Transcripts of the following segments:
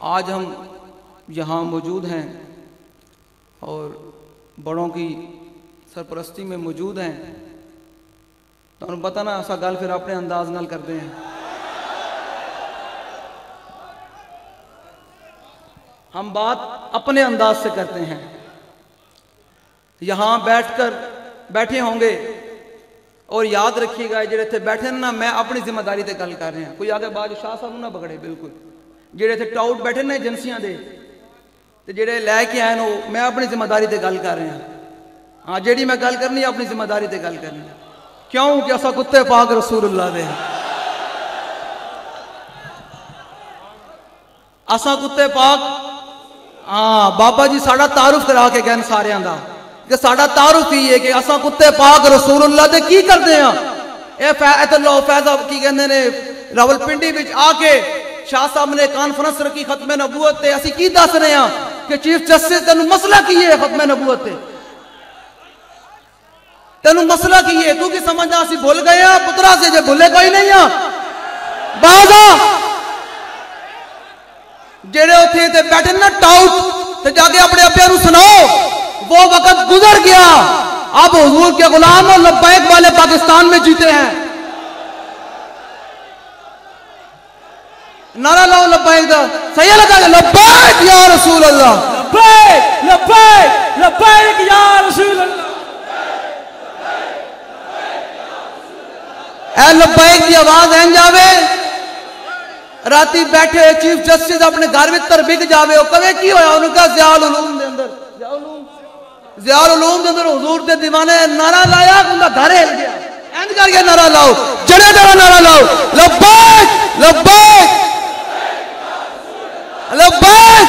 आज हम यहाँ मौजूद हैं और बड़ों की सरपरस्ती में मौजूद हैं तो पता ना ऐसा गल फिर अपने अंदाज नाल करते हैं। हम बात अपने अंदाज से करते हैं। यहाँ बैठे होंगे और याद रखिएगा जेड़े थे बैठे ना, मैं अपनी जिम्मेदारी ते गल कर रहे हैं। कोई आगे बाद शाह साहब ना पकड़े। बिल्कुल जेड़े थे टाउट बैठे ने एजेंसियां दे ते जेड़े लैके आए नो, मैं अपनी जिम्मेदारी ते गल कर रहे हैं। हाँ जेड़ी मैं गल करनी अपनी जिम्मेदारी ते गल करनी। क्यों कि असा कुत्ते पाक रसूलुल्लाह दे, असा कुत्ते पाक। हाँ बाबा जी साड़ा तारुफ करा के गए सारियां दा कि साड़ा तारुफ ही है कि असा कुत्ते पाक रसूलुल्लाह दे की करते हैं। फैजा की कहते ने रावलपिंडी विच आके शाह साहब ने कॉन्फ्रेंस रखी खत्मे नबूवत ते। असी की दस रहे हैं कि चीफ जस्टिस तेन मसला की है खत्मे नबूवत ते, तेन मसला की है, तू की समझना असी भूल गए हैं पुत्रा से जे भूले कोई नहीं है। बाजा जेड़े उथे ते बैठे ना टाउट ते जाके अपने अब्बे नू सुनाओ वो वक्त गुजर गया, अब हुजूर के गुलाम और लब्बैक वाले पाकिस्तान में जीते हैं। नारा लाओ लब्बैक दा, सही लगा लब्बैक या रसूल अल्लाह, लब्बैक लब्बैक लब्बैक या रसूल अल्लाह। ए लब्बैक की आवाज ऐन जावे राती बैठे चीफ जस्टिस अपने घर भीतर बिक जावे और कवे की होया उनका ज़ियाउल उलूम दे अंदर, ज़ियाउल उलूम दे अंदर हुजूर दे दीवाने नारा लाया उनका घर हिल गया। एंड करके नारा लाओ, जड़े जड़ा नारा लाओ लब्बैक लब्बैक लब्बैक।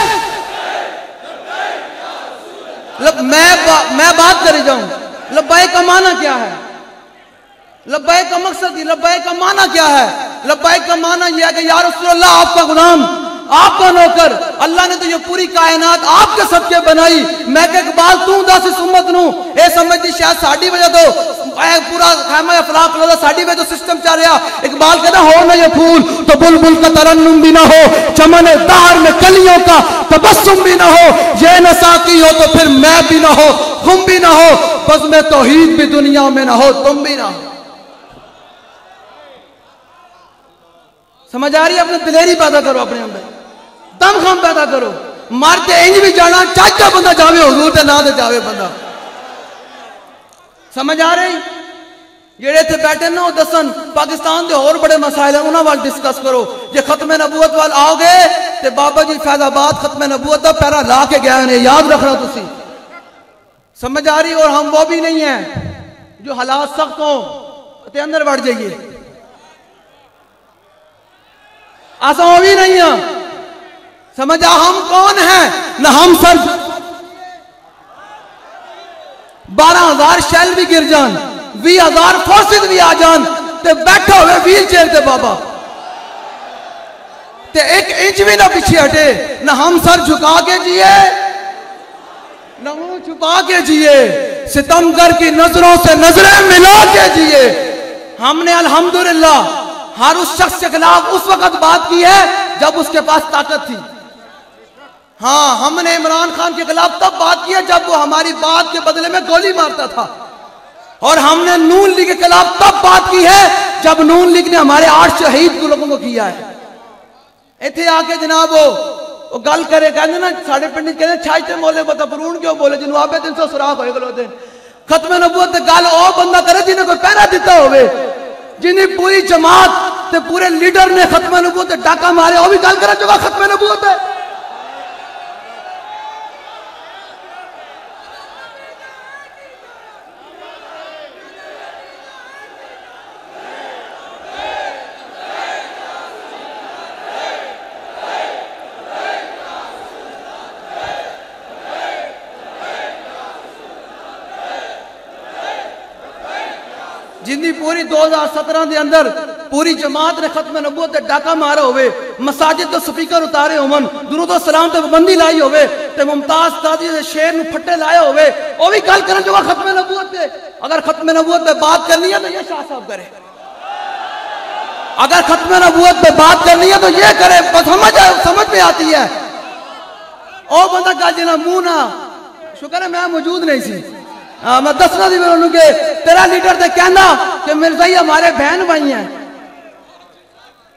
मैं बात करी जाऊं लब्बैक का माना क्या है, लब्बैक का मकसद, लब्बैक का माना क्या है। लब्बैक का माना यह है कि या रसूल अल्लाह आपका गुलाम, आपका नौकर, अल्लाह ने तो ये पूरी कायनात आपके सदके बनाई। मैं के इकबाल तू दस इस उम्मत नू ए समझदी शायद साडी वजह तो पूरा खैमा अफलाक लो साडी वजह तो सिस्टम चल रहा। इकबाल कहता हो ना ये फूल तो बुलबुल का तरन्नुम भी ना हो, चमन दार में कलियों का तबस्सुम भी ना हो, ये न साकी हो तो फिर मैं भी ना हो, तुम भी ना हो, बस मैं तौहीद भी दुनिया में ना हो, तुम भी ना हो। समझ आ रही है? अपने दिलेरी पैदा करो, अपने अंदर दम खम पैदा करो। मारते इंज भी जाना चाचा बंदा जावे हुजूर ते ना ते जावे बंदा। समझ आ रही? जेड़े थे बैठे ना दसन पाकिस्तान के और बड़े मसाइल हैं उन्होंने वाल डिस्कस करो। जे खत्मे नबूवत वाल आओगे तो बाबा जी फैजाबाद खत्मे नबूवत का पैरा ला के गए हैं, याद रखना तुसी। समझ आ रही? और हम वो भी नहीं है जो हालात सख्त हो तो अंदर बढ़ जाइए, ऐसा वो भी नहीं है। समझ आ? हम कौन हैं ना, हम सर 12,000 शैल भी गिर जान, 20,000 फोर्सेस भी आ जान ते बैठा हुए व्हील चेयर ते बाबा ते एक इंच भी ना पीछे हटे। ना हम सर झुका के जिए ना मुंह छुपा के जिए, सितमगर की नजरों से नजरें मिला के जिए। हमने अल्हम्दुलिल्लाह हर उस शख्स के खिलाफ उस वक्त बात की है जब उसके पास ताकत थी। हाँ हमने इमरान खान के खिलाफ तब बात की है जब वो हमारी बात के बदले में गोली मारता था। और हमने नून लीग के खिलाफ तब बात की है जब नून लीग ने हमारे 8 शहीद को लोगों को किया है। इतने आके जनाब वो गल करे कहते ना साढ़े पिंड कहते छाजते मोले बता परून क्यों बोले जिन्हों आपे 300 सुराख हो गए खत्मे नबूवत गल ओ बंदा करे जिन्हें कोई पहरा दिता होवे, जिन्हें पूरी जमात ते पूरे लीडर ने खत्मे नबूवत ते डाका मारे वो भी गल करे जो खत्मे नबूवत है। जिंदी पूरी 2017 के अंदर पूरी जमात ने खत्म नबूवत ते डाका मारा होवे, मसाजिद तो स्पीकर उतारे होवन, दुरूद और सलाम ते पाबंदी लाई होवे ते मुमताज ताजी दे शेर नु फट्टे लाए होवे, ओ भी गल करन जो खत्म नबूवत ते। अगर खत्म नबूवत पे बात करनी है तो ये शाह साहब करे, अगर खत्म नबूवत पे बात करनी है तो ये करे। समझ में आती है ਉਹ ਬੰਦਾ ਗੱਲ ਜਿਹਨਾਂ ਮੂੰਹ ਨਾ शुक्र है मैं मौजूद नहीं सी मैं दसना दी उन्होंने तेरा लीडर तो कहना कि मिर्जाई हमारे बहन भाई हैं।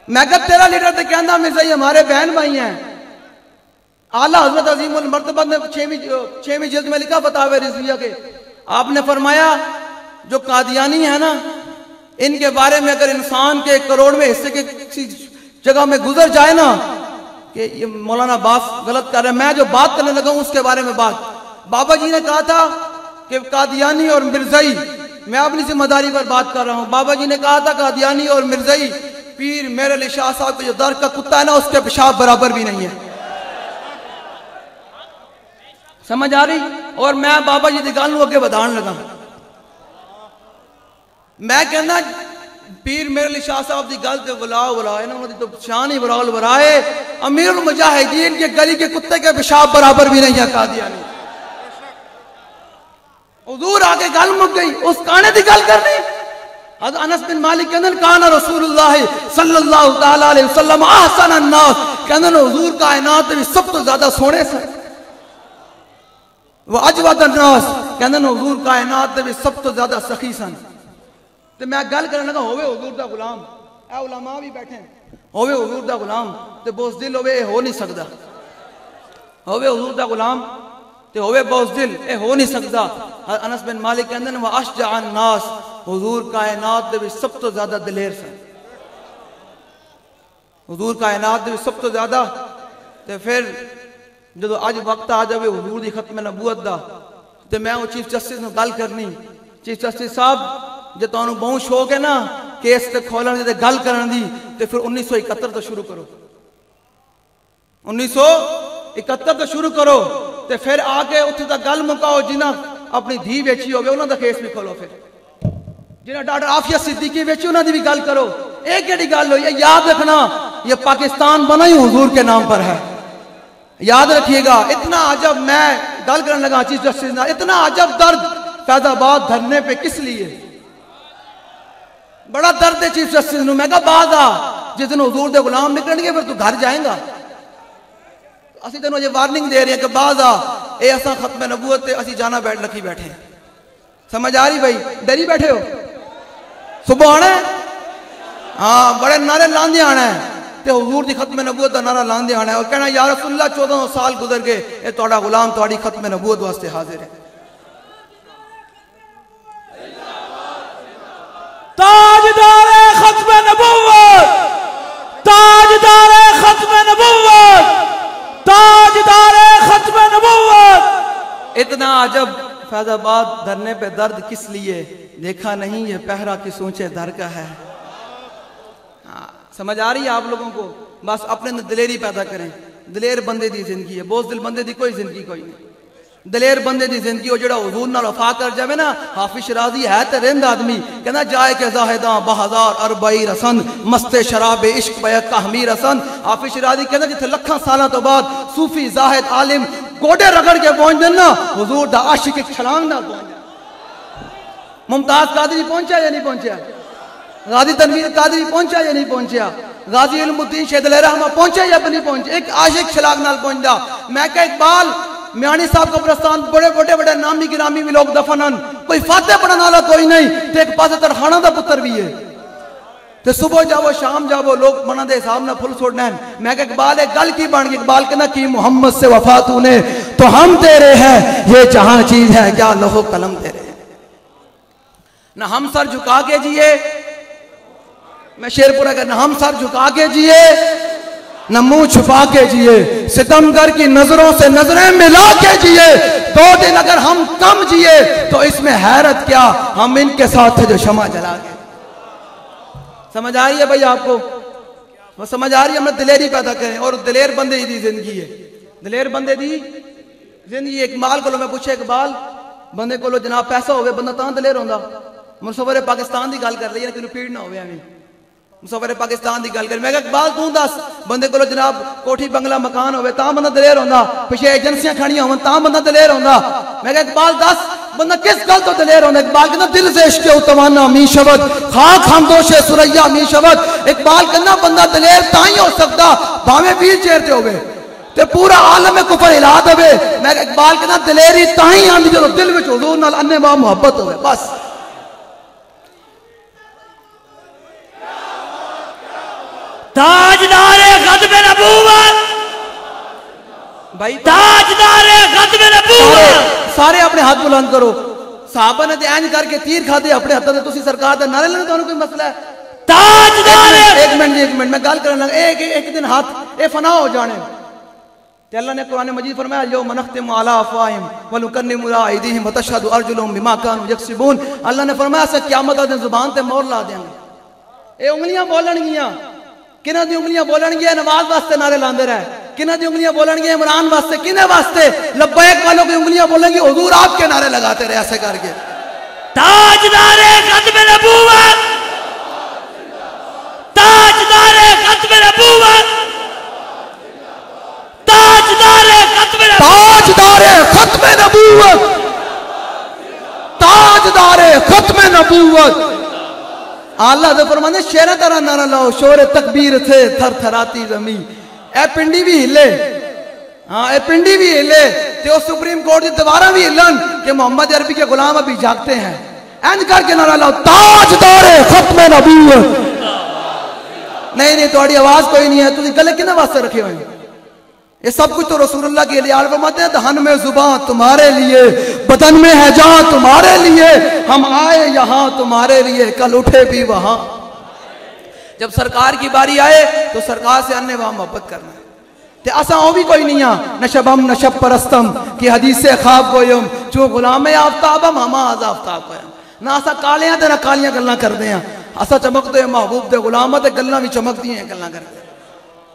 मैं कहा तेरा लीडर तो कहना मिर्जाई हमारे बहन भाई हैं। आला हजरत अजीमुल मर्तबा ने 6वीं जिल्द में लिखा फतावे रिजविया के, आपने फरमाया जो कादियानी है ना, इनके बारे में अगर इंसान के 1 करोड़ में हिस्से के किसी जगह में गुजर जाए ना कि ये मौलाना बास गलत कर रहे हैं, मैं जो बात करने लगा हूं उसके बारे में बात। बाबा जी ने कहा था कि कादियानी और मिर्जाई, मैं अपनी जिम्मेदारी पर बात कर रहा हूं, बाबा जी ने कहा था कादियानी और मिर्जाई पीर मेरे अली शाह साहब के जो दर का कुत्ता है ना उसके पेशाब बराबर भी नहीं है। समझ आ रही? और मैं बाबा जी की गल अगे बढ़ाने लगा। मैं कहना पीर मेरे अली शाह साहब की गल बुलाए ना, उन्होंने तो शान ही बुराए। अमीरुल मुजाहिदीन के गली के कुत्ते के पेशाब बराबर भी नहीं है कादियानी। हुजूर आगे गल मुक गई, उस काने की गल करनी। अनस बिन मालिक कहते काना रसूलुल्लाह सल्लल्लाहु तआला अलैहि वसल्लम अहसन अन्नास, कहते हुजूर कायनात में सब तो ज्यादा सोहने सन। वो अजवद अन्नास, कहते हुजूर कायनात में सब तो ज्यादा सखी सन। तो मैं गल करने लगा होवे हुजूर दा गुलाम, ए उलमा भी बैठे होवे हुजूर दा गुलाम ते बोझदिल होवे हो नहीं सकदा। होवे हुजूर दा गुलाम ते होवे बोझदिल ए हो नहीं सकदा। अनस बिन मालिक कहते हैं व अशजा अन्नास, हुजूर कायनात दे विच सब तो ज्यादा दलेर सन। हुजूर कायनात दे विच सब तो ज्यादा। ते फिर जो अज वक्त आ जाए हुजूर दी खत्म नबूवत दा ते मैं चीफ जस्टिस नूं गल करनी, चीफ जस्टिस साहब जो तुहानू बहुत शौक है ना केस ते खोलने ते गल करन दी, ते फिर 1971 तो शुरू करो, 1971 तो शुरू करो ते फिर आके उत्थे तक गल मुकाओ। जिन्हें अपनी धी वेची होवे उन्हां दा केस भी खोलो, फिर जिन्हें डॉक्टर आफिया सिद्दीकी वेची उन्हां दी भी गल करो। एक केड़ी गल हुई है, याद रखना ये पाकिस्तान बना ही हुजूर के नाम पर है, याद रखिएगा। इतना अजब, मैं गल करने लगा चीफ जस्टिस ना, इतना अजब दर्द फैजाबाद धरने पे किस लिए? बड़ा दर्द है चीफ जस्टिस नूं। मैं कहा बाद आ, जिस दिन हुजूर दे गुलाम निकलणगे फिर तू घर जाएगा। असि तेनों ये वार्निंग दे रहे हैं कि बाद आ, ए असा खत्म नबूवत ते असी जाना बैठ लखी बैठे। समझ आ रही भाई? डरी बैठे हो? सुबह आना है, हाँ बड़े नारे लांदे आना है ते हुजूर दी खत्म नबूवत दा नारा लांदे आना है और कहना या रसूलुल्लाह 14 साल गुजर गए, ए तुहाडा गुलाम तुहाडी खत्म नबूवत वास्ते हाजिर है। ताजदारे खत्म नबूवत, ताजदारे खत्म नबूवत, ताजदारे खत्म नबूवत। इतना अजब फैजाबाद धरने पे दर्द किस लिए? देखा नहीं ये पहरा किस ऊंचे दर का है। समझ आ रही है आप लोगों को? बस अपने अंदर दिलेरी पैदा करें। दिलेर बंदे दी जिंदगी है, बोझदिल बंदे दी कोई जिंदगी कोई नहीं। दिलेर बंदे दी जिंदगी हो, जो हुजूर नाल वफा कर जावे ना। हाफिज शराजी है तो रिंद आदमी, कहना जाए के जाहिदा बहजार अरबई रसन मस्ते शराबे इश्क बैक कहमी रसन। हाफिज शराजी कहना जिथे लखा साल तो बाद सूफी जाहिद आलिम गोडे रगड़ के पहुंच जाए ना, हुजूर दा आशिक एक छलांग ना पहुंच जाए। मुमताज कादरी पहुंचा या नहीं पहुंचा? गाजी तनवीर कादरी पहुंचा या नहीं पहुंचा? गाजी इल्मुद्दीन शहीद रहमा पहुंचा या नहीं पहुंचा? एक आशिक छलांग नाल पहुंचा। मैं कहा इकबाल म्यानी साहब को प्रस्थान बड़े बड़े बड़े नामी गिरामी भी लोग दफनन, कोई फाते पढ़ने वाला कोई नहीं, तो एक पास तरखाना का पुत्र भी है। तो सुबह जाओ शाम जाओ लोग मना दे हिसाब ना फुल छोड़ना है। मैं कहा इकबाल एक गल की बन गई? इकबाल कहना की मोहम्मद से वफा तूने तो हम तेरे हैं, ये जहां चीज है क्या लोहो कलम तेरे हैं। ना हम सर झुका के जिए, मैं शेर पूरा करना, हम सर झुका के जिए न मुंह छुपा के जिए, सितमगर की नजरों से नजरें मिला के जिए। 2 दिन अगर हम कम जिए तो इसमें हैरत क्या, हम इनके साथ थे जो शमा जला गए। समझ आ रही है भाई आपको? वो समझ आ रही है? हमने दिलेरी पैदा करें और दिलेर बंदे दी जिंदगी है, दिलेर बंदे दी जिंदगी। इकबाल को मैं पूछे इकबाल बंदे को जनाब पैसा हो बंदा तां दिलेर होंदा? मुसव्वरे पाकिस्तान की गल कर रही है कि पीड़ ना हो मुसव्वरे पाकिस्तान की गल कर। मैं इकबाल तू दस बंदे को जनाब कोठी बंगला मकान हो बंदा दलेर होंदा, पिछे एजेंसियां खड़ियां हो बंदा दलेर होंदा। मैं इकबाल दस बंदा किस गल तो दलेर होंदा? इकबाल कहना दिल से इश्क तमन्ना मी शबद खाक खामोशे सुरैया मी शबद। इकबाल कहना बंदा दलेर तां ही हो सकता भावें व्हील चेयर ते होवे। ते पूरा आलम कुफर हिला देवे। मैं इकबाल कहना दिलेरी ताही आंदी जो दिल में हुजूर नाल अन्ने वाह मोहब्बत होवे। बस ताजदारे खत्मे नबूवत भाई, ताजदारे खत्मे नबूवत। सारे अपने हाथ बुलंद करो। साहबा ने इंज करके तीर खादे अपने हाथों से, तुसी सरकार दा नारे लेने तो कोई मसला है? ताजदारे एक मिनट मैं गल करन लगा। एक दिन हाथ ए फना हो जाने। ते अल्लाह ने कुरान मजीद फरमाया यो मनख्तिमु अला अफवाहिम व नुकन्निमु अला अयदीहिम व तशहदु अर्जुलुहुम बिमा कानू यक्सिबून। अल्लाह ने फरमाया से क़यामत दिन जुबान ते मोहर ला देंगे। ए उंगलियां बोलणगियां, किना दी उंगलियां बोलणगियां? नमाज वास्ते नारे लांदे रहे। किना दी उंगलियां बोलणगियां? इमरान वास्ते। किने वास्ते? लब्बैक वालों की उंगलियां बोलेंगी हुजूर आपके नारे लगाते रहे ऐसे करके। ताजदारे खत्मे नबूवत, ताजदारे खत्मे नबूवत, ताजदारे खत्मे नबूवत, ताजदारे खत्मे नबूवत, ताजदारे खत्मे नबूवत। आला दे फरमाने शेर तरह नारा लाओ, शोर तकबीर थे थर थराती जमी। ए पिंडी भी हिले, हाँ ए पिंडी भी हिले ते ओ सुप्रीम कोर्ट की दीवारा भी हिलन कि मोहम्मद अरबी के गुलाम अभी जागते हैं। इंज करके नारा लाओ ताजदारे खत्मे नबूवत। नहीं थोड़ी आवाज कोई नहीं है, तुम गले किने वास्ते रखे हुए हैं? ये सब कुछ तो रसूलुल्लाह के लिए। आल फरमाते हैं दहन में जुबान तुम्हारे लिए, बदन में है जान तुम्हारे लिए, हम आए यहाँ तुम्हारे लिए, कल उठे भी वहां। जब सरकार की बारी आए तो सरकार से अन्य वहां मोहब्बत करना है। ते असा ओ भी कोई नहीं है नशबम नशब परस्तम की हदीस से खाब गोयम जो गुलाम आफ्ताबम हम आज आफ्ताब गोयम। ना असा कालियां ते ना कालियां गल्लां करते हैं। असा चमकते महबूब दे गुलाम ते गल्लां भी चमकती हैं गल्लां करते।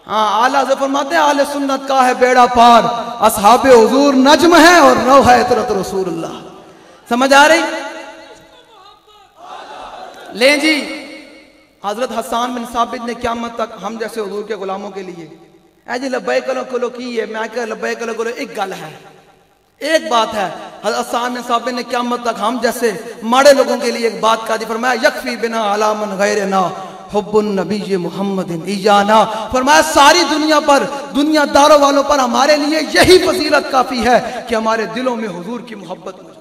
हाँ आला फरमाते हैं आले सुन्नत का है बेड़ा पार, असहाबे हुजूर नज्म है और नौ है इतरत रसूलुल्लाह। समझ आ रही? ले जी हजरत हसन बिन साबित ने क़यामत तक हम जैसे हुजूर के गुलामों के लिए ऐ जी लब्बैक कलो की है। मैं कह लब्बैक कलो एक गल है, एक बात है। हजरत हसन बिन साबित ने क़यामत तक हम जैसे माड़े लोगों के लिए एक बात का दी। फरमाया यकफी बिना अला मन गैरना हुब्बुन नबी मुहम्मद ईजाना। फरमाया सारी दुनिया पर, दुनियादारों वालों पर हमारे लिए यही फजीलत काफी है कि हमारे दिलों में हुजूर की मोहब्बत मौजूद।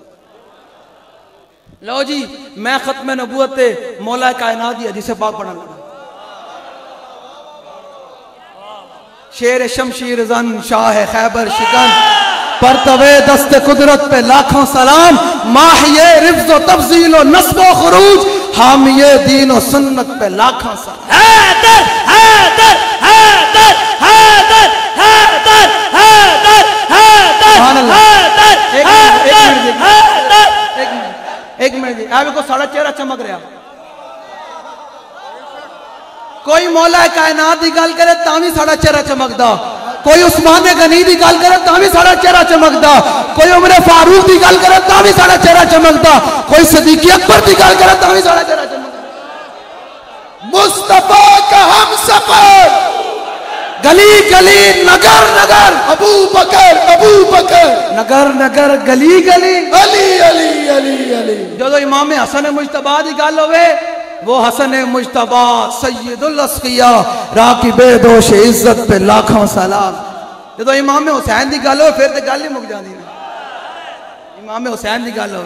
लो जी मैं खत्म नबूवत मौला कायनात दी हदीस पाक पढ़ने लगा। शेर शमशीर जन शाह खैबर शिकन पर तवे दस्ते कुदरत पे लाखों सलाम। माहिए रिफ्ज़ व तफज़ील व नस्ब व खुरूज हामिए दीन व सुन्नत पे लाखों सलाम। हैदर हैदर हैदर हैदर हैदर हैदर हैदर। एक मिनट जी ऐ को सारा चेहरा चमक रहा। कोई मौला कायनात की गल करे ता भी साड़ा चेहरा चमकदा, कोई उस्मान गनी की गल करे ता भी साड़ा चेहरा चमकदा, कोई उमर फारूक की गल करे ता भी साड़ा चेहरा चमकदा, कोई सिद्दीक अकबर की गल करे ता भी साड़ा चेहरा चमकदा। मुस्तफा का हम सफर गली गली नगर नगर अबू बकर नगर नगर गली गली अली अली अली अली। जो इमाम हसन मुजतबा की गल होवे वो हसन मुजतबा सैयदुल अस्किया राकिबे दोष इज्जत पे लाखों सलाम। जो इमाम हुसैन की गल हो फिर तो गल ही मुक जाती है। इमाम हुसैन की गल हो।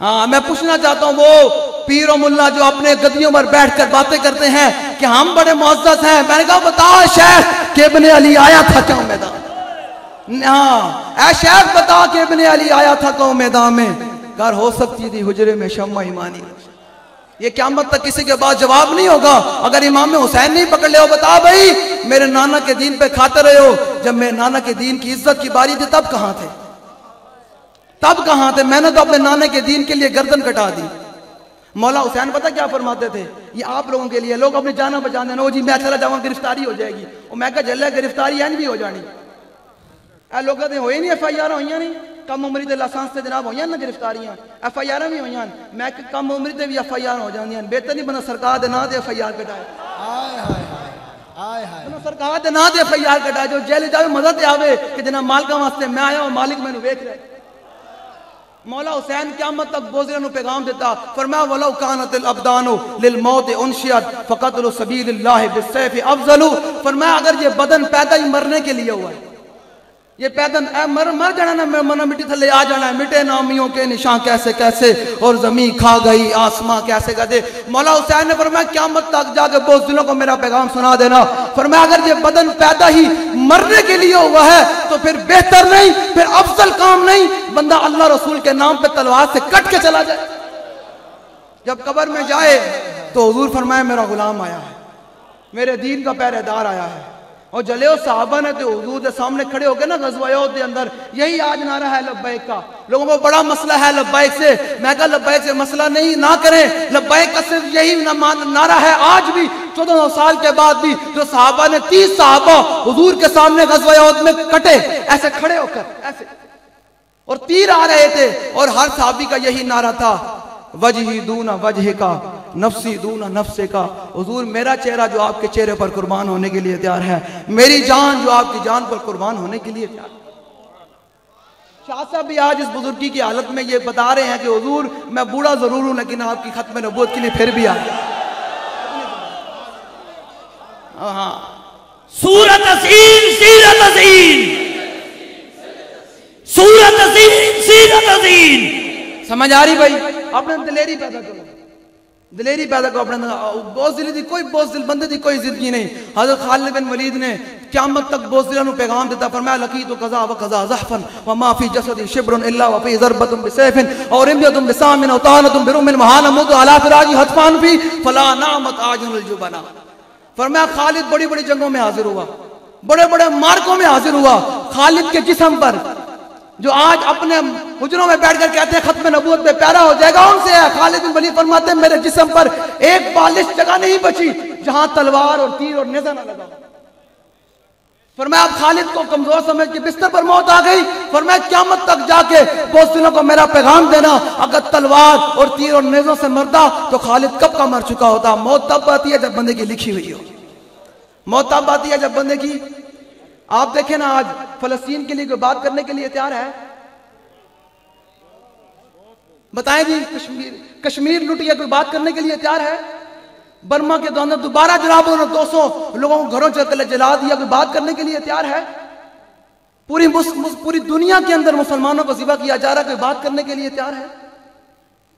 हाँ मैं पूछना चाहता हूँ वो पीर और मुल्ला जो अपने गद्दियों पर बैठकर बातें करते हैं कि हम बड़े मुअज़्ज़ज़ हैं। मैंने कहा बताओ शेख कि इब्ने अली आया था क्यों मैदान? हाँ ऐ शेख बता कि इब्ने अली आया था क्यों मैदान में? घर हो सकती थी हुजरे में शम्मा ईमानी। ये क़यामत तक किसी के पास जवाब नहीं होगा अगर इमाम हुसैन नहीं पकड़ ले। बता भाई मेरे नाना के दीन पे खाते रहे हो, जब मेरे नाना के दीन की इज्जत की बारी थी तब कहां थे? तब कहां थे? मैंने तो अपने नाना के दीन के लिए गर्दन कटा दी। मौला हुसैन पता क्या फरमाते थे? ये आप लोगों के लिए, लोग अपनी जाना बचाने नो जी मैं चला जाऊंगा गिरफ्तारी हो जाएगी। और मैं कहा जल्ले गिरफ्तारी एंज भी हो जानी। लोग हो ही नहीं FIR हुई नहीं कम उम्री के लाइसेंस से जनाब हुई ना गिरफ्तारियां FIR भी हुई। मैं कम उम्री से भी FIR हो जाती बेहतर नहीं बना सरकार के ना दे FIR कटाए। सरकार के ना दे FIR कटाए जो जेल जावे मदद आवे कि जना मालिका वास्ते मैं आया मालिक मैंने वेख रहे। मौला हुसैन क़यामत तक बोझरे नु पैगाम देता फरमाया वलौ कानतिल अबदानु लिल मौत उनशियत फकतलु सबीलिल्लाह बिस्सैफ अफजलु। फरमाया अगर ये बदन पैदा ही मरने के लिए हुआ है, ये पैदा मर जाना ना, मना मिट्टी थले आ जाना है, मिटे नामियों के निशान कैसे कैसे, और जमीन खा गई आसमां कैसे कैसे। मौला हुसैन ने फरमाया क़यामत तक जाके बोझ दिलों को मेरा पैगाम सुना देना। फरमाया अगर ये बदन पैदा ही मरने के लिए हुआ है तो फिर बेहतर नहीं, फिर अफजल काम नहीं बंदा अल्लाह रसूल के नाम पे तलवार से कट के चला जाए। जब कब्र में जाए तो हुजूर फरमाया मेरा गुलाम आया है, मेरे दीन का पहरेदार आया है। और जले साहबा ने तो हुजूर के सामने खड़े हो गए ना ग़ज़वा उहद के अंदर, यही आज नारा है लब्बैक का। लोगों को बड़ा मसला है लब्बैक से, मैं कहा लब्बैक से मसला नहीं ना करें, लब्बैक का सिर्फ यही नारा है आज भी 1400 साल के बाद भी। जो साहबा ने 30 साहबा हुजूर के सामने ग़ज़वा उहद में कटे ऐसे खड़े होकर ऐसे, और तीर आ रहे थे, और हर साहबी का यही नारा था वजही दूना वजह का, नफ्सी दूना नफ्से का। हुजूर मेरा चेहरा जो आपके चेहरे पर कुर्बान होने के लिए तैयार है, मेरी जान जो आपकी जान पर कुर्बान होने के लिए तैयार। शाह साहब भी आज इस बुजुर्गी की हालत में ये बता रहे हैं कि हुजूर मैं बूढ़ा जरूर हूं लेकिन आपकी खत्म नबूवत के लिए फिर भी आ गया। हाँ, सूरत अज़ीम सीरत अज़ीम, सूरत अज़ीम सीरत अज़ीम। समझ आ रही भाई? अपने दिलेरी पैदा करो, दिलेरी पैदा करो अपने। बोझदिली दी कोई बोझदिल बंदे दी कोई जिंदगी नहीं। हज़रत खालिद बिन वलीद ने क़यामत तक बोझदिलों को पैगाम देता, फरमाया लकीतु कज़ा व कज़ा ज़हफ़न व मा फ़ी जसदी शिब्रुन इल्ला व फ़ी ज़रबतुन बिसैफ़िन और इम्यतुन बिसामिन व तानतुन बिरुमिन व हाना मुद अला फ़िराजी हत्फ़ान फ़ी फ़ला नामत आजुल जुबना। फरमाया खालिद बड़ी बड़ी जंगों में हाजिर हुआ, बड़े बड़े मार्कों में हाजिर हुआ। खालिद के जिस्म पर जो आज अपने हुजरों में बैठकर कहते हैं खत्म नबूवत में प्यारा हो जाएगा, उनसे है। खालिद बिन वलीद फरमाते हैं मेरे जिस्म पर एक बालिश जगह नहीं बची जहां तलवार और तीर और नेज़ा न लगा। फरमाया अब खालिद को कमजोर समझ के बिस्तर पर मौत आ गई। फरमाया क़यामत तक जाके बोझदिलों को मेरा पैगाम देना, अगर तलवार और तीर और नेज़ों से मरता तो खालिद कब का मर चुका होता। मौत तब आती है जब बंदे की लिखी हुई हो, मौत तब आती है जब बंदे की। आप देखें ना, आज फलस्तीन के लिए कोई बात करने के लिए तैयार है? बताएं जी, कश्मीर लुट गया, कोई बात करने के लिए तैयार है? बर्मा के अंदर दोबारा जनाब 200 लोगों को घरों से जला दिया, कोई बात करने के लिए तैयार है? पूरी दुनिया के अंदर मुसलमानों को ज़िबा किया जा रहा है, कोई बात करने के लिए तैयार है?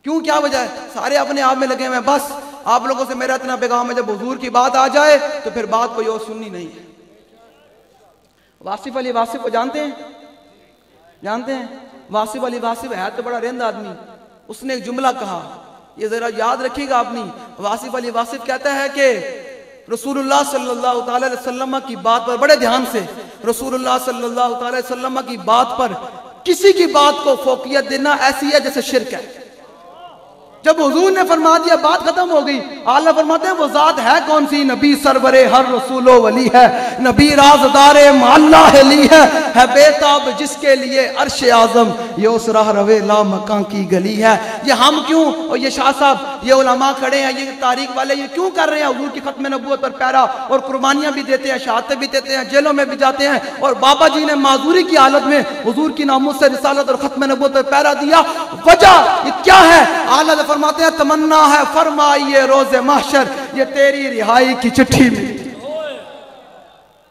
क्यों, क्या वजह है? सारे अपने आप में लगे हुए हैं। बस आप लोगों से मेरा इतना पैगाम है, जब हुजूर की बात आ जाए तो फिर बात कोई और सुननी नहीं है। वासिफ अली वासिफ को जानते हैं? जानते हैं? वासिफ अली वासिफ है तो बड़ा रेंद आदमी। उसने एक जुमला कहा, ये जरा याद रखिएगा अपनी। वासिफ अली वासिफ कहता है कि रसूलुल्लाह सल्लल्लाहु अलैहि वसल्लम की बात पर, बड़े ध्यान से, रसूलुल्लाह सल्लल्लाहु अलैहि वसल्लम की बात पर किसी की बात को फोकियत देना ऐसी है जैसे शिर्क है। जब हुजूर ने फरमा दिया बात खत्म हो गई। आला फरमाते हैं वो जात है कौन सी? नबी सरवरे हर रसूलो वली है, नबी राज़दारे माल्ला ली है बेताब जिसके लिए अर्श आज़म ये उस राह रवे ला मकान की गली है। ये हम क्यों, और ये शाह साहब, ये उलमा खड़े हैं, ये तारीख वाले, ये क्यों कर रहे हैं हुजूर की खत्म नबूवत पर पैरा, और कुर्बानियां भी देते हैं, शहादतें भी देते हैं, जेलों में भी जाते हैं। और बाबा जी ने माजूरी की हालत में हुजूर की नामुस से रिसालत और खत्म नबूवत पर पैरा दिया। वजह ये क्या है? आला फरमाते हैं तमन्ना है फरमाइए रोज़े महशर ये तेरी रिहाई की चिट्ठी में।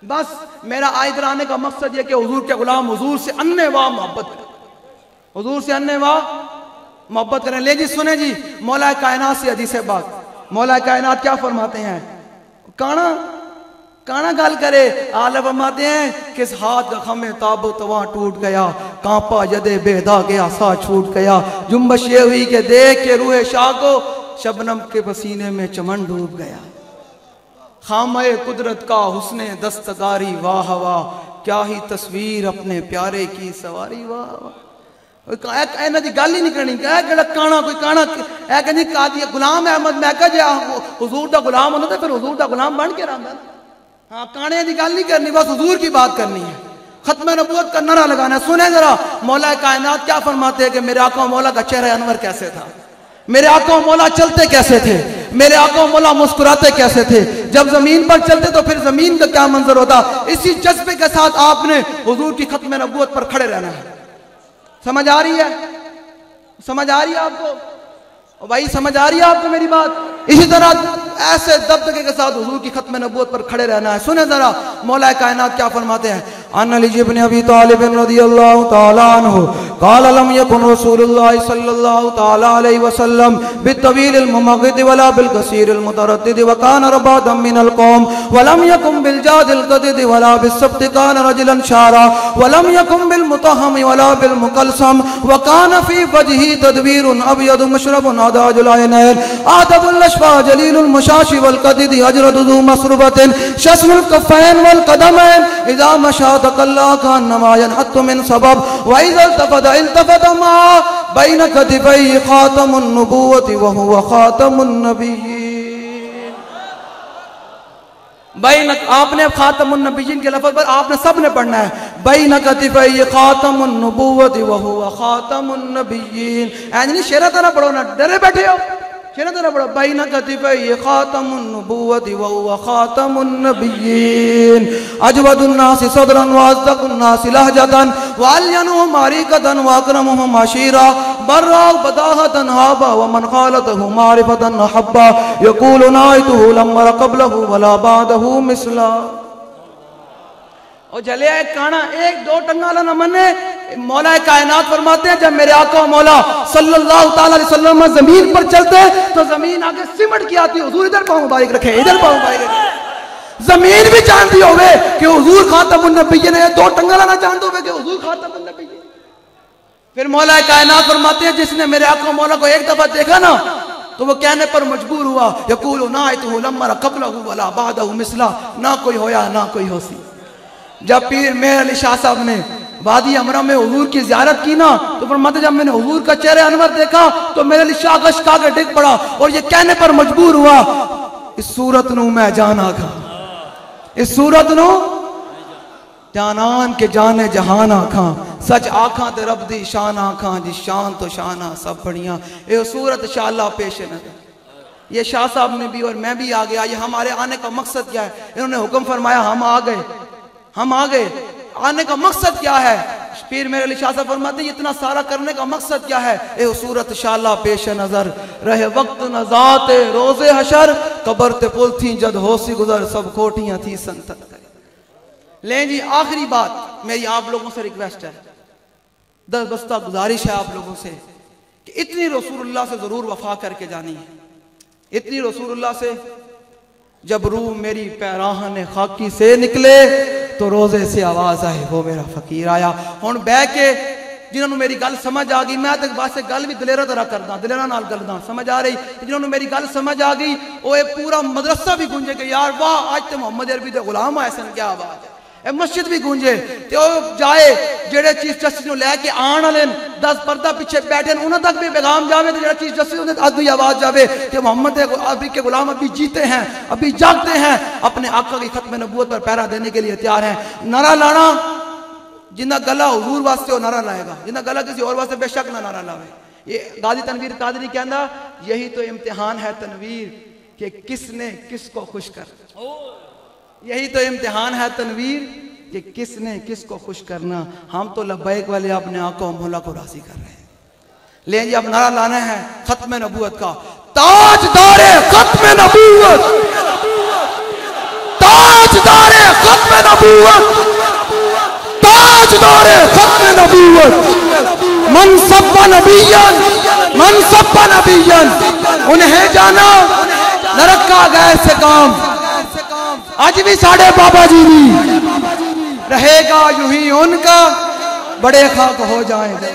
बस मेरा इधर आने का मकसद ये कि हुजूर के गुलाम हुजूर से अन्नेवाह मोहब्बत करें, हुजूर से अन्नेवाह मोहब्बत करें। ले जी सुने जी, मौला कायनात से हदीस बात। मौला कायनात क्या फरमाते हैं? काना काना गाल करे। आला फरमाते हैं किस हाथ का खमे ताबो तवा टूट गया, कांपा यदे बेदा गया सा छूट गया। जुम्बश ये हुई के देख के रूहे शाह को शबनम के पसीने में चमन डूब गया। खामे कुदरत का हुस्ने दस्तकारी वाह वाह, क्या ही तस्वीर अपने प्यारे की सवारी वाह वाह। इन्हों की गल ही नहीं करनी। काना कोई काना कहती कादी गुलाम अहमद, मैं कहा जे हुजूर का गुलाम होता तो फिर हुजूर का गुलाम बन के रहा। हाँ, काने की गल नहीं करनी, बस हुजूर की बात करनी है, खत्म नबूवत का नारा लगाना है। सुने जरा मौला कायनात क्या फरमाते हैं कि मेरे आका मौला का चेहरा अनवर कैसे था, मेरे आका मौला चलते कैसे थे, मेरे आका मौला मुस्कुराते कैसे थे, जब जमीन पर चलते तो फिर जमीन का क्या मंजर होता। इसी जज्बे के साथ आपने हुजूर की खत्म नबूवत पर खड़े रहना है। समझ आ रही है? समझ आ रही है आपको? भाई समझ आ रही है आपको मेरी बात? इसी तरह ऐसे दबदबे के साथ हुजूर की खत्म नबूवत पर खड़े रहना है। सुने जरा मौला कायनात क्या फरमाते हैं। अन अली इब्न अबी तालिब रज़ियल्लाहु तआला अन्हु क़ाल लम यकुन रसूलुल्लाह सल्लल्लाहु तआला अलैहि वसल्लम बित्तवील मुमग़िद वला बिल कसीर मुतरद्दिद व कान रबादम मिनल कौम व लम यकुन बिल जादिल क़दीद वला बिस्सब्त कान रजुलन शारा व लम यकुन बिल मुतहम वला बिल मुकलसम व कान फी वजही तदवीरुन अबयद मशरबुन अदाजुल ऐनैन आदबुल अशफा जलीलुल मुशाशि वल क़दीद अजरदु मसरुबतिन शस्मुल कफ़ैन वल क़दमैन इज़ा मशा तक़ल्ला कान्नमा यनहत्तु मिन सबब व इज़ा इल्तफ़त मा बैन कतिफ़ै ख़ातमुन नबुव्वति व हुवा ख़ातमुन नबिय्यीन। बैन आपने ख़ातमुन नबिय्यीन के लफ़्ज़ पर आपने सब ने पढ़ना है। बैन कतिफ़ै ख़ातमुन नबुव्वति व हुवा ख़ातमुन नबिय्यीन। यानी शेरा तरह पढ़ो ना, डरे बैठे हो, शेरा तरह पढ़ो। बैन कतिफ़ै ख़ातमुन नबुव्वति व हुवा ख़ातमुन नबिय्यीन। अजवदुन नासि सदरन व अज़्दक़ुन नासि लहजतन व अल्यनुहुम मारिकतन व अकरमुहुम अशीरा बर्रा बदाहतन हाबा व मन ख़ालतहु मारिफतन हब्बा यक़ूलु नाइतुहु लम्मा क़ब्लहु वला बादहु मिसला। और जले एक काना एक दो टंगाला न मने। मौला कायनात फरमाते हैं जब मेरे आका मौला सल्लल्लाहु ताला अलैहि वसल्लम जमीन पर चलते तो जमीन आगे सिमट की आती। हुजूर इधर पाँव मुबारक रखे, इधर पाँव मुबारक रखे। जमीन भी जानती होवे कि हुजूर खातमुन नबिय्यीन है, दो टंगाला ना जानते होवे कि हुजूर खातमुन नबिय्यीन। फिर मौला कायनात फरमाते हैं जिसने मेरे आका मौला को एक दफा देखा ना तो वो कहने पर मजबूर हुआ, यक़ूलु नाइतुहु लम्मा क़ब्लहु वला बादहु मिसला। ना कोई होया ना कोई होसी। जब पीर मेहर अली शाह साहब ने वादी अमरा में हुजूर की ज़ियारत की ना तो फरमाते जब मैंने हुजूर का चेहरे अनवर देखा तो मेरे अली शाह गश खा के डिग पड़ा और ये कहने पर मजबूर हुआ, इस सूरत नू मैं जान आखा, इस सूरत नू जानान के जाने जहान आखा, सच आखा ते रब दी शान आखा, जी शान तो शाना सब बढ़िया। ये सूरत शाला पेश नजर। ये शाह साहब ने भी और मैं भी आ गया। ये हमारे आने का मकसद क्या है? इन्होंने हुक्म फरमाया, हम आ गए, हम आ गए। आने का मकसद क्या है? पीर मेरे अली शाह साहब फरमाते हैं इतना सारा करने का मकसद क्या है? ए सूरत शाला पेश नजर रहे वक्त नजात रोजे हशर कबर ते पुल थी जद होसी गुजर सब कोटियां थी संतत करे। ले जी आखिरी बात मेरी आप लोगों से रिक्वेस्ट है, दरबस्ता गुजारिश है आप लोगों से कि इतनी रसूलुल्लाह से जरूर वफा करके जानी है। इतनी रसूलुल्लाह से जब रूह मेरी पैराहने खाकी से निकले तो रोजे से आवाज आए वो मेरा फकीर आया। हुण बह के जिन्होंने मेरी गल समझ आ गई, मैं तो बस गल भी दलेरा तरह करदा, दलेरा नाल गलदा समझ आ रही। जिन्होंने मेरी गल समझ आ गई वो पूरा मदरसा भी गूंजे कि यार वाह आज तो मोहम्मद अरबी दे गुलाम आए सन, क्या बात है। मस्जिद भी गूंजे तो जाए जेड़े चीफ जस्टिस नु लैके आने वाले 10 पर्दा पीछे बैठे उन्होंने तक भी पैगाम जावे तो जेड़ा चीफ जस्टिस उन्हें अज भी आवाज जावे कि मोहम्मद अरबी के गुलाम अभी जीते हैं, अभी जागते हैं, अपने आका की खत्म नबूवत पर पहरा देने के लिए तैयार हैं। नारा लाना जिन्ना गला हुजूर वास्ते वो नारा लाएगा, जिन्ना गला किसी और वास्ते बेशक ना नारा लावे। ये गाजी तनवीर कादरी कहना यही तो इम्तिहान है तनवीर कि किसने किसको खुश कर, यही तो इम्तिहान है तनवीर कि किसने किसको खुश करना। हम तो लब्बैक वाले अपने आका मौला को राजी कर रहे हैं। ले जी अब नारा लाना है खत्म नबूवत का। ताजदारे खत्म नबूवत, ताजदारे खत्म नबूवत, ताजदारे खत्म नबूवत। मनसब्बा नबियन, मनसब्बा नबियन, उन्हें जाना न रखा गए से काम। आज भी साढ़े बाबा जी भी रहेगा यूं ही उनका, बड़े खाक हो जाएंगे।